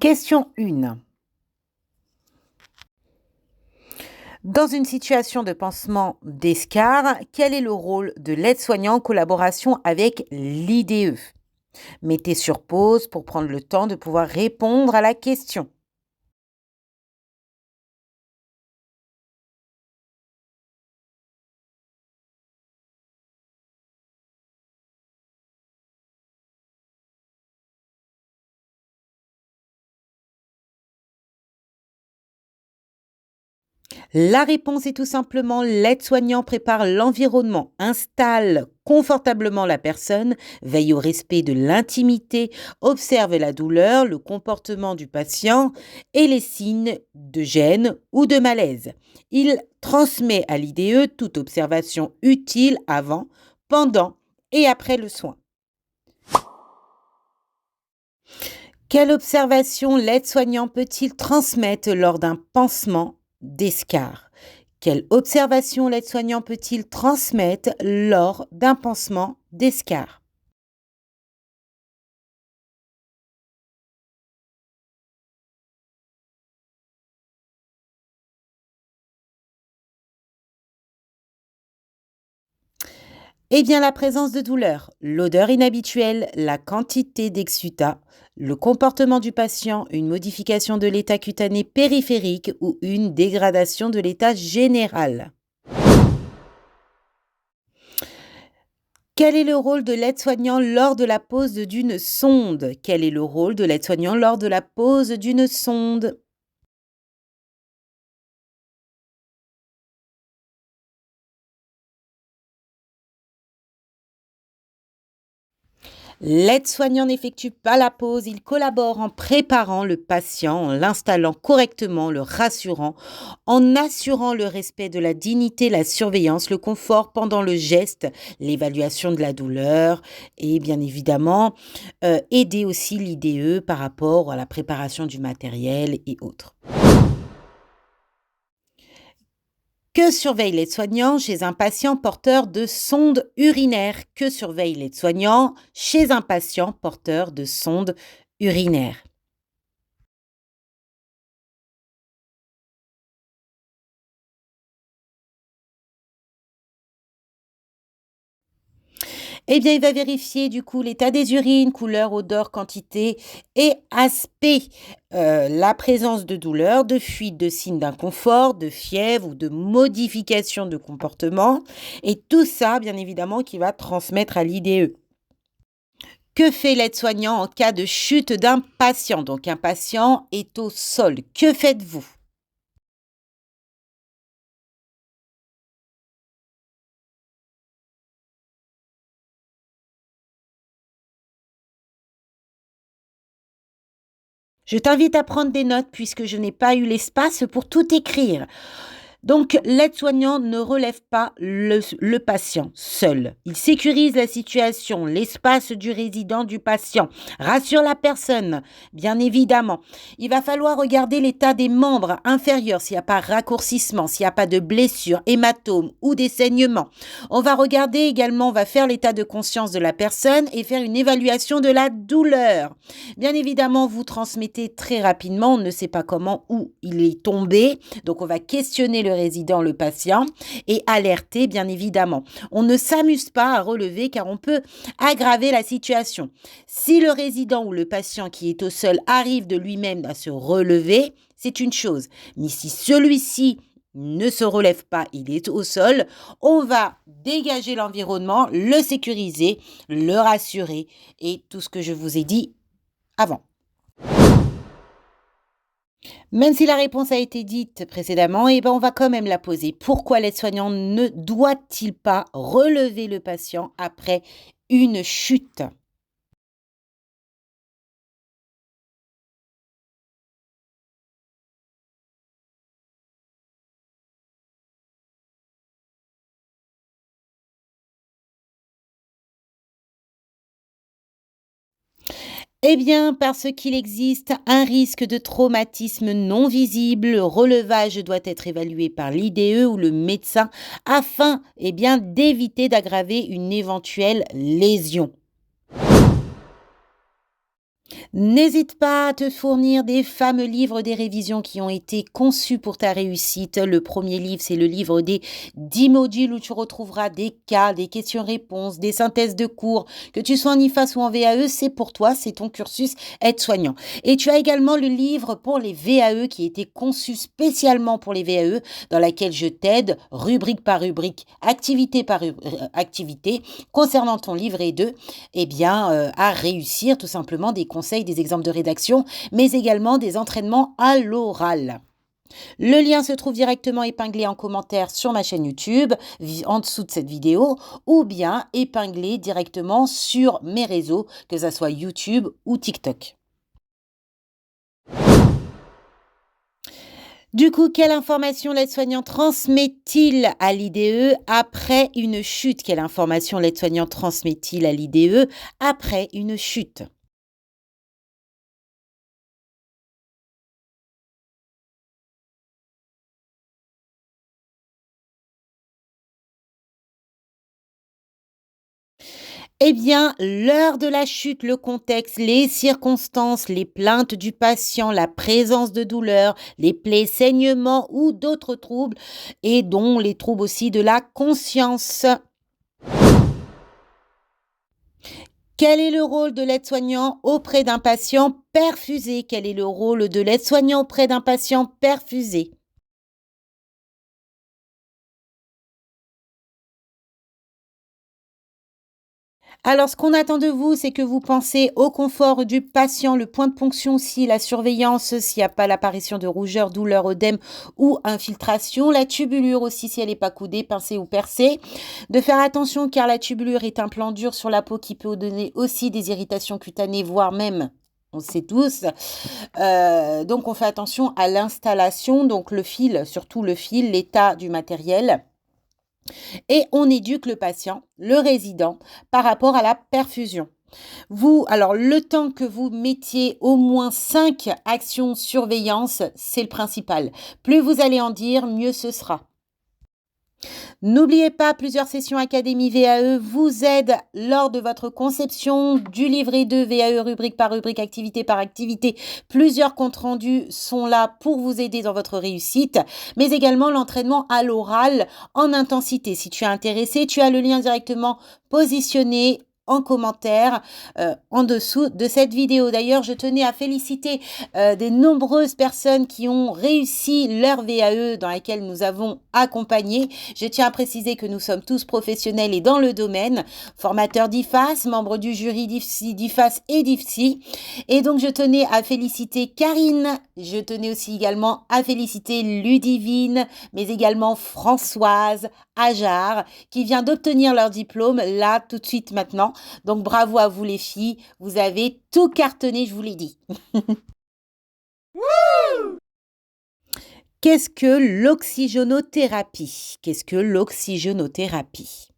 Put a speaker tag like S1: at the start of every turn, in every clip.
S1: Question 1. Dans une situation de pansement d'escar, quel est le rôle de l'aide-soignant en collaboration avec l'IDE? Mettez sur pause pour prendre le temps de pouvoir répondre à la question. La réponse est tout simplement l'aide-soignant prépare l'environnement, installe confortablement la personne, veille au respect de l'intimité, observe la douleur, le comportement du patient et les signes de gêne ou de malaise. Il transmet à l'IDE toute observation utile avant, pendant et après le soin. Quelle observation l'aide-soignant peut-il transmettre lors d'un pansement d'escar? Quelle observation l'aide-soignant peut-il transmettre lors d'un pansement d'escar? Eh bien, la présence de douleur, l'odeur inhabituelle, la quantité d'exsudat, le comportement du patient, une modification de l'état cutané périphérique ou une dégradation de l'état général. Quel est le rôle de l'aide-soignant lors de la pose d'une sonde? Quel est le rôle de l'aide-soignant lors de la pose d'une sonde? L'aide-soignant n'effectue pas la pause, il collabore en préparant le patient, en l'installant correctement, le rassurant, en assurant le respect de la dignité, la surveillance, le confort pendant le geste, l'évaluation de la douleur et bien évidemment aider aussi l'IDE par rapport à la préparation du matériel et autres. Que surveille l'aide-soignant chez un patient porteur de sonde urinaire? Que surveille l'aide-soignant chez un patient porteur de sonde urinaire? Eh bien, il va vérifier du coup l'état des urines, couleur, odeur, quantité et aspect, la présence de douleur, de fuite, de signes d'inconfort, de fièvre ou de modification de comportement et tout ça, bien évidemment, qui va transmettre à l'IDE. Que fait l'aide-soignant en cas de chute d'un patient? Donc un patient est au sol. Que faites-vous? Je t'invite à prendre des notes puisque je n'ai pas eu l'espace pour tout écrire. Donc, l'aide-soignant ne relève pas le patient seul. Il sécurise la situation, l'espace du résident du patient, rassure la personne, bien évidemment. Il va falloir regarder l'état des membres inférieurs, s'il n'y a pas raccourcissement, s'il n'y a pas de blessure, hématome ou des saignements. On va regarder également, on va faire l'état de conscience de la personne et faire une évaluation de la douleur. Bien évidemment, vous transmettez très rapidement, on ne sait pas comment, où il est tombé. Donc, on va questionner le résident, le patient et alerter, bien évidemment. On ne s'amuse pas à relever car on peut aggraver la situation. Si le résident ou le patient qui est au sol arrive de lui-même à se relever, c'est une chose. Mais si celui-ci ne se relève pas, il est au sol, on va dégager l'environnement, le sécuriser, le rassurer et tout ce que je vous ai dit avant. Même si la réponse a été dite précédemment, eh ben on va quand même la poser. Pourquoi l'aide-soignant ne doit-il pas relever le patient après une chute? Eh bien, parce qu'il existe un risque de traumatisme non visible, le relevage doit être évalué par l'IDE ou le médecin afin, eh bien, d'éviter d'aggraver une éventuelle lésion. N'hésite pas à te fournir des fameux livres des révisions qui ont été conçus pour ta réussite. Le premier livre, c'est le livre des 10 modules où tu retrouveras des cas, des questions-réponses, des synthèses de cours. Que tu sois en IFAS ou en VAE, c'est pour toi, c'est ton cursus aide-soignant. Et tu as également le livre pour les VAE qui a été conçu spécialement pour les VAE, dans laquelle je t'aide, rubrique par rubrique, activité par activité, concernant ton livret 2, à réussir tout simplement des conseils, des exemples de rédaction, mais également des entraînements à l'oral. Le lien se trouve directement épinglé en commentaire sur ma chaîne YouTube, en dessous de cette vidéo, ou bien épinglé directement sur mes réseaux, que ce soit YouTube ou TikTok. Du coup, quelle information l'aide-soignant transmet-il à l'IDE après une chute? Quelle information l'aide-soignant transmet-il à l'IDE après une chute? Eh bien, l'heure de la chute, le contexte, les circonstances, les plaintes du patient, la présence de douleur, les plaies, saignements ou d'autres troubles, et dont les troubles aussi de la conscience. Quel est le rôle de l'aide-soignant auprès d'un patient perfusé? Quel est le rôle de l'aide-soignant auprès d'un patient perfusé? Alors, ce qu'on attend de vous, c'est que vous pensez au confort du patient, le point de ponction aussi, la surveillance, s'il n'y a pas l'apparition de rougeur, douleur, œdème ou infiltration, la tubulure aussi, si elle n'est pas coudée, pincée ou percée. De faire attention car la tubulure est un plan dur sur la peau qui peut donner aussi des irritations cutanées, voire même on le sait tous. Donc, on fait attention à l'installation, donc le fil, surtout le fil, l'état du matériel. Et on éduque le patient, le résident, par rapport à la perfusion. Alors le temps que vous mettiez au moins 5 actions surveillance, c'est le principal. Plus vous allez en dire, mieux ce sera. N'oubliez pas, plusieurs sessions Académie VAE vous aident lors de votre conception du livret 2 VAE rubrique par rubrique, activité par activité. Plusieurs comptes rendus sont là pour vous aider dans votre réussite, mais également l'entraînement à l'oral en intensité. Si tu es intéressé, tu as le lien directement positionné en commentaire en dessous de cette vidéo. D'ailleurs, je tenais à féliciter des nombreuses personnes qui ont réussi leur VAE dans laquelle nous avons accompagné. Je tiens à préciser que nous sommes tous professionnels et dans le domaine, formateurs d'IFAS, membres du jury d'IFAS et d'IFSI. Et donc, je tenais à féliciter Karine, je tenais aussi également à féliciter Ludivine, mais également Françoise, Ajar, qui vient d'obtenir leur diplôme là, tout de suite maintenant. Donc, bravo à vous les filles, vous avez tout cartonné, je vous l'ai dit. Qu'est-ce que l'oxygénothérapie? Qu'est-ce que l'oxygénothérapie?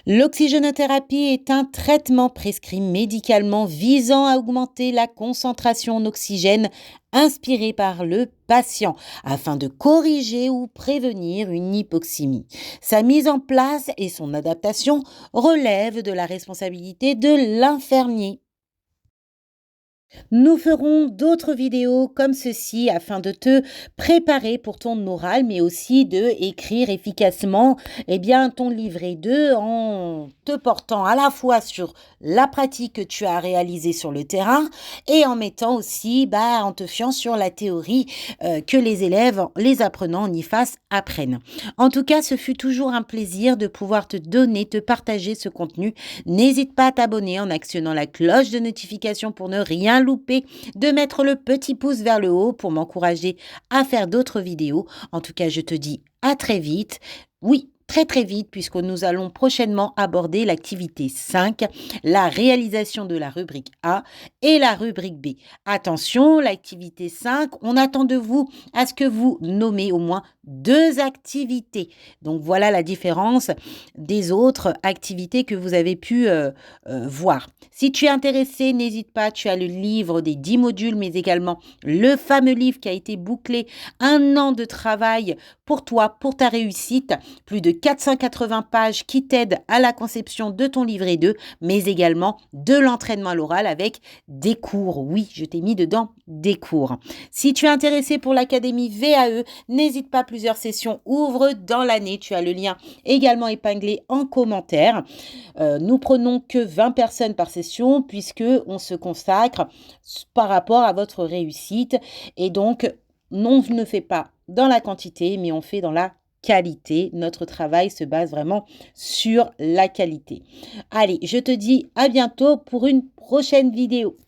S1: L'oxygénothérapie est un traitement prescrit médicalement visant à augmenter la concentration en oxygène inspirée par le patient afin de corriger ou prévenir une hypoxémie. Sa mise en place et son adaptation relèvent de la responsabilité de l'infirmier. Nous ferons d'autres vidéos comme ceci afin de te préparer pour ton oral, mais aussi de écrire efficacement ton livret 2 en te portant à la fois sur la pratique que tu as réalisée sur le terrain et en mettant aussi, en te fiant sur la théorie que les élèves, les apprenants en IFAS apprennent. En tout cas, ce fut toujours un plaisir de pouvoir te donner, te partager ce contenu. N'hésite pas à t'abonner en actionnant la cloche de notification pour ne rien louper, de mettre le petit pouce vers le haut pour m'encourager à faire d'autres vidéos. En tout cas, je te dis à très vite. Oui, très très vite puisque nous allons prochainement aborder l'activité 5, la réalisation de la rubrique A et la rubrique B. Attention, l'activité 5, on attend de vous à ce que vous nommez au moins 2 activités. Donc voilà la différence des autres activités que vous avez pu voir. Si tu es intéressé, n'hésite pas, tu as le livre des 10 modules, mais également le fameux livre qui a été bouclé, un an de travail pour toi, pour ta réussite. Plus de 480 pages qui t'aident à la conception de ton livret 2, mais également de l'entraînement à l'oral avec des cours. Oui, je t'ai mis dedans des cours. Si tu es intéressé pour l'Académie VAE, n'hésite pas, plusieurs sessions ouvrent dans l'année. Tu as le lien également épinglé en commentaire. Nous prenons que 20 personnes par session puisque on se consacre par rapport à votre réussite. Et donc, on ne fait pas dans la quantité, mais on fait dans la qualité. Notre travail se base vraiment sur la qualité. Allez, je te dis à bientôt pour une prochaine vidéo.